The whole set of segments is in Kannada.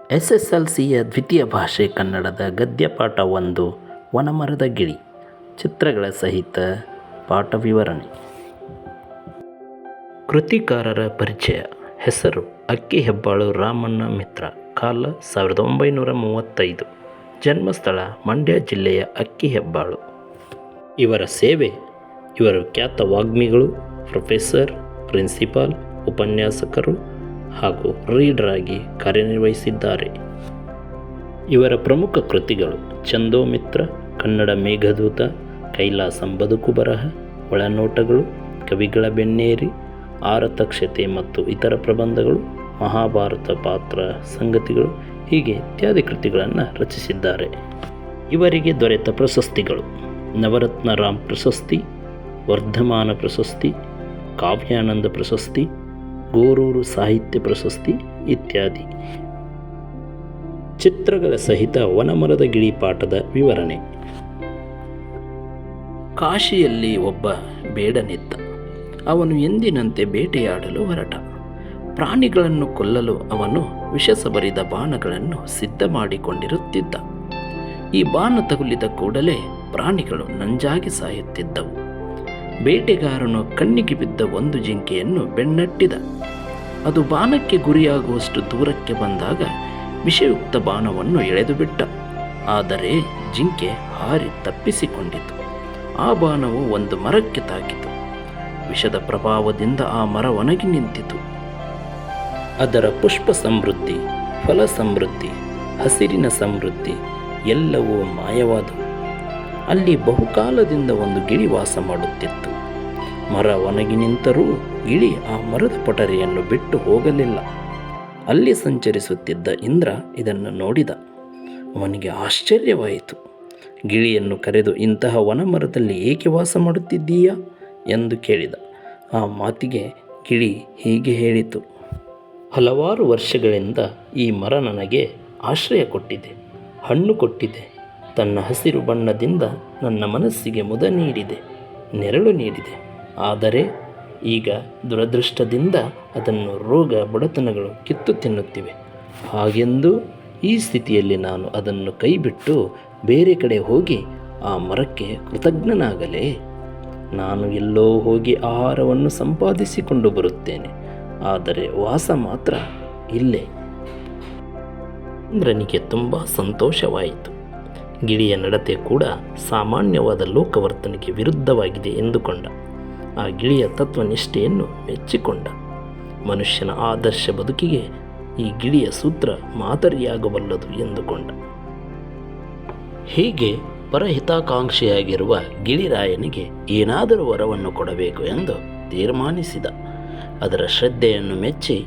SSLCಯ ದ್ವಿತೀಯ ಭಾಷೆ ಕನ್ನಡದ ಗದ್ಯಪಾಠ 1 ವನಮರದ ಗಿಳಿ ಚಿತ್ರಗಳ ಸಹಿತ ಪಾಠ ವಿವರಣೆ. ಕೃತಿಕಾರರ ಪರಿಚಯ. ಹೆಸರು ಅಕ್ಕಿಹೆಬ್ಬಾಳು ರಾಮಣ್ಣ ಮಿತ್ರ. ಕಾಲ 1935. ಜನ್ಮಸ್ಥಳ ಮಂಡ್ಯ ಜಿಲ್ಲೆಯ ಅಕ್ಕಿಹೆಬ್ಬಾಳು. ಇವರ ಸೇವೆ. ಇವರು ಖ್ಯಾತ ವಾಗ್ಮಿಗಳು, ಪ್ರೊಫೆಸರ್, ಪ್ರಿನ್ಸಿಪಾಲ್, ಉಪನ್ಯಾಸಕರು ಹಾಗೂ ರೀಡರ್ ಆಗಿ ಕಾರ್ಯನಿರ್ವಹಿಸಿದ್ದಾರೆ. ಇವರ ಪ್ರಮುಖ ಕೃತಿಗಳು ಚಂದೋಮಿತ್ರ, ಕನ್ನಡ ಮೇಘದೂತ, ಕೈಲಾಸಂ ಬದುಕು ಬರಹ, ಒಳನೋಟಗಳು, ಕವಿಗಳ ಬೆನ್ನೇರಿ, ಆರತಕ್ಷತೆ ಮತ್ತು ಇತರ ಪ್ರಬಂಧಗಳು, ಮಹಾಭಾರತ ಪಾತ್ರ ಸಂಗತಿಗಳು ಹೀಗೆ ಇತ್ಯಾದಿ ಕೃತಿಗಳನ್ನು ರಚಿಸಿದ್ದಾರೆ. ಇವರಿಗೆ ದೊರೆತ ಪ್ರಶಸ್ತಿಗಳು: ನವರತ್ನ ರಾಮ್ ಪ್ರಶಸ್ತಿ, ವರ್ಧಮಾನ ಪ್ರಶಸ್ತಿ, ಕಾವ್ಯಾನಂದ ಪ್ರಶಸ್ತಿ, ಗೋರೂರು ಸಾಹಿತ್ಯ ಪ್ರಶಸ್ತಿ ಇತ್ಯಾದಿ. ಚಿತ್ರಗಳ ಸಹಿತ ವನಮರದ ಗಿಳಿ ಪಾಠದ ವಿವರಣೆ. ಕಾಶಿಯಲ್ಲಿ ಒಬ್ಬ ಬೇಡನಿದ್ದ. ಅವನು ಎಂದಿನಂತೆ ಬೇಟೆಯಾಡಲು ಹೊರಟ. ಪ್ರಾಣಿಗಳನ್ನು ಕೊಲ್ಲಲು ಅವನು ವಿಷಸಬರಿದ ಬಾಣಗಳನ್ನು ಸಿದ್ಧ ಮಾಡಿಕೊಂಡಿರುತ್ತಿದ್ದ. ಈ ಬಾಣ ತಗುಲಿದ ಕೂಡಲೇ ಪ್ರಾಣಿಗಳು ನಂಜಾಗಿ ಸಾಯುತ್ತಿದ್ದವು. ಬೇಟೆಗಾರನು ಕಣ್ಣಿಗೆ ಬಿದ್ದ ಒಂದು ಜಿಂಕೆಯನ್ನು ಬೆನ್ನಟ್ಟಿದ. ಅದು ಬಾಣಕ್ಕೆ ಗುರಿಯಾಗುವಷ್ಟು ದೂರಕ್ಕೆ ಬಂದಾಗ ವಿಷಯುಕ್ತ ಬಾಣವನ್ನು ಎಳೆದು ಬಿಟ್ಟ. ಆದರೆ ಜಿಂಕೆ ಹಾರಿ ತಪ್ಪಿಸಿಕೊಂಡಿತು. ಆ ಬಾಣವು ಒಂದು ಮರಕ್ಕೆ ತಾಕಿತು. ವಿಷದ ಪ್ರಭಾವದಿಂದ ಆ ಮರ ಒಣಗಿ ನಿಂತಿತು. ಅದರ ಪುಷ್ಪ ಸಮೃದ್ಧಿ, ಫಲ ಸಮೃದ್ಧಿ, ಹಸಿರಿನ ಸಮೃದ್ಧಿ ಎಲ್ಲವೂ ಮಾಯವಾದವು. ಅಲ್ಲಿ ಬಹುಕಾಲದಿಂದ ಒಂದು ಗಿಳಿ ವಾಸ ಮಾಡುತ್ತಿತ್ತು. ಮರ ಒಣಗಿ ನಿಂತರೂ ಗಿಳಿ ಆ ಮರದ ಪೊಟರೆಯನ್ನು ಬಿಟ್ಟು ಹೋಗಲಿಲ್ಲ. ಅಲ್ಲಿ ಸಂಚರಿಸುತ್ತಿದ್ದ ಇಂದ್ರ ಇದನ್ನು ನೋಡಿದ. ಅವನಿಗೆ ಆಶ್ಚರ್ಯವಾಯಿತು. ಗಿಳಿಯನ್ನು ಕರೆದು, ಇಂತಹ ವನಮರದಲ್ಲಿ ಏಕೆ ವಾಸ ಮಾಡುತ್ತಿದ್ದೀಯಾ ಎಂದು ಕೇಳಿದ. ಆ ಮಾತಿಗೆ ಗಿಳಿ ಹೀಗೆ ಹೇಳಿತು: ಹಲವಾರು ವರ್ಷಗಳಿಂದ ಈ ಮರ ನನಗೆ ಆಶ್ರಯ ಕೊಟ್ಟಿದೆ, ಹಣ್ಣು ಕೊಟ್ಟಿದೆ, ತನ್ನ ಹಸಿರು ಬಣ್ಣದಿಂದ ನನ್ನ ಮನಸ್ಸಿಗೆ ಮುದ ನೀಡಿದೆ, ನೆರಳು ನೀಡಿದೆ. ಆದರೆ ಈಗ ದುರದೃಷ್ಟದಿಂದ ಅದನ್ನು ರೋಗ ಬಡತನಗಳು ಕಿತ್ತು ತಿನ್ನುತ್ತಿವೆ. ಹಾಗೆಂದು ಈ ಸ್ಥಿತಿಯಲ್ಲಿ ನಾನು ಅದನ್ನು ಕೈಬಿಟ್ಟು ಬೇರೆ ಕಡೆ ಹೋಗಿ ಆ ಮರಕ್ಕೆ ಕೃತಜ್ಞನಾಗಲೇ? ನಾನು ಎಲ್ಲೋ ಹೋಗಿ ಆಹಾರವನ್ನು ಸಂಪಾದಿಸಿಕೊಂಡು ಬರುತ್ತೇನೆ, ಆದರೆ ವಾಸ ಮಾತ್ರ ಇಲ್ಲೇ. ಇಂದ್ರನಿಗೆ ತುಂಬ ಸಂತೋಷವಾಯಿತು. ಗಿಳಿಯ ನಡತೆ ಕೂಡ ಸಾಮಾನ್ಯವಾದ ಲೋಕವರ್ತನೆಗೆ ವಿರುದ್ಧವಾಗಿದೆ ಎಂದುಕೊಂಡ. ಆ ಗಿಳಿಯ ತತ್ವನಿಷ್ಠೆಯನ್ನು ಮೆಚ್ಚಿಕೊಂಡ. ಮನುಷ್ಯನ ಆದರ್ಶ ಬದುಕಿಗೆ ಈ ಗಿಳಿಯ ಸೂತ್ರ ಮಾದರಿಯಾಗಬಲ್ಲದು ಎಂದುಕೊಂಡ. ಹೀಗೆ ಪರಹಿತಾಕಾಂಕ್ಷಿಯಾಗಿರುವ ಗಿಳಿರಾಯನಿಗೆ ಏನಾದರೂ ವರವನ್ನು ಕೊಡಬೇಕು ಎಂದು ತೀರ್ಮಾನಿಸಿದ. ಅದರ ಶ್ರದ್ಧೆಯನ್ನು ಮೆಚ್ಚಿ,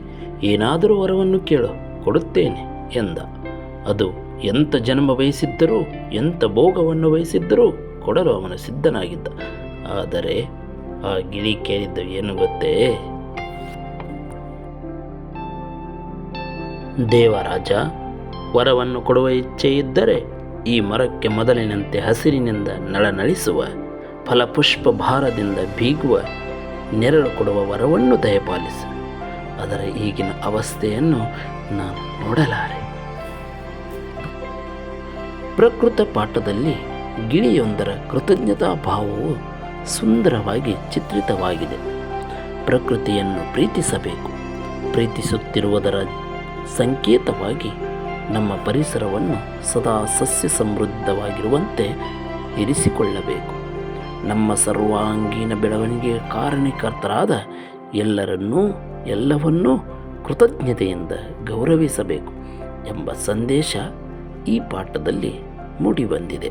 ಏನಾದರೂ ವರವನ್ನು ಕೇಳು, ಕೊಡುತ್ತೇನೆ ಎಂದ. ಅದು ಎಂಥ ಜನ್ಮ ಬಯಸಿದ್ದರೂ, ಎಂಥ ಭೋಗವನ್ನು ಬಯಸಿದ್ದರೂ ಕೊಡಲು ಅವನು ಸಿದ್ಧನಾಗಿದ್ದ. ಆದರೆ ಆ ಗಿಳಿ ಕೇಳಿದ್ದು ಏನು ಗೊತ್ತೇ? ದೇವರಾಜ, ವರವನ್ನು ಕೊಡುವ ಇಚ್ಛೆ ಇದ್ದರೆ ಈ ಮರಕ್ಕೆ ಮೊದಲಿನಂತೆ ಹಸಿರಿನಿಂದ ನಳನಳಿಸುವ, ಫಲಪುಷ್ಪ ಭಾರದಿಂದ ಬೀಗುವ, ನೆರಳು ಕೊಡುವ ವರವನ್ನು ದಯಪಾಲಿಸು. ಅದರ ಈಗಿನ ಅವಸ್ಥೆಯನ್ನು ನಾನು ನೋಡಲಾರೆ. ಪ್ರಕೃತ ಪಾಠದಲ್ಲಿ ಗಿಳಿಯೊಂದರ ಕೃತಜ್ಞತಾ ಭಾವವು ಸುಂದರವಾಗಿ ಚಿತ್ರಿತವಾಗಿದೆ. ಪ್ರಕೃತಿಯನ್ನು ಪ್ರೀತಿಸಬೇಕು. ಪ್ರೀತಿಸುತ್ತಿರುವುದರ ಸಂಕೇತವಾಗಿ ನಮ್ಮ ಪರಿಸರವನ್ನು ಸದಾ ಸಸ್ಯ ಸಮೃದ್ಧವಾಗಿರುವಂತೆ ಇರಿಸಿಕೊಳ್ಳಬೇಕು. ನಮ್ಮ ಸರ್ವಾಂಗೀಣ ಬೆಳವಣಿಗೆಯ ಕಾರಣಕರ್ತರಾದ ಎಲ್ಲವನ್ನೂ ಕೃತಜ್ಞತೆಯಿಂದ ಗೌರವಿಸಬೇಕು ಎಂಬ ಸಂದೇಶ ಈ ಪಾಠದಲ್ಲಿ ಮೂಡಿಬಂದಿದೆ.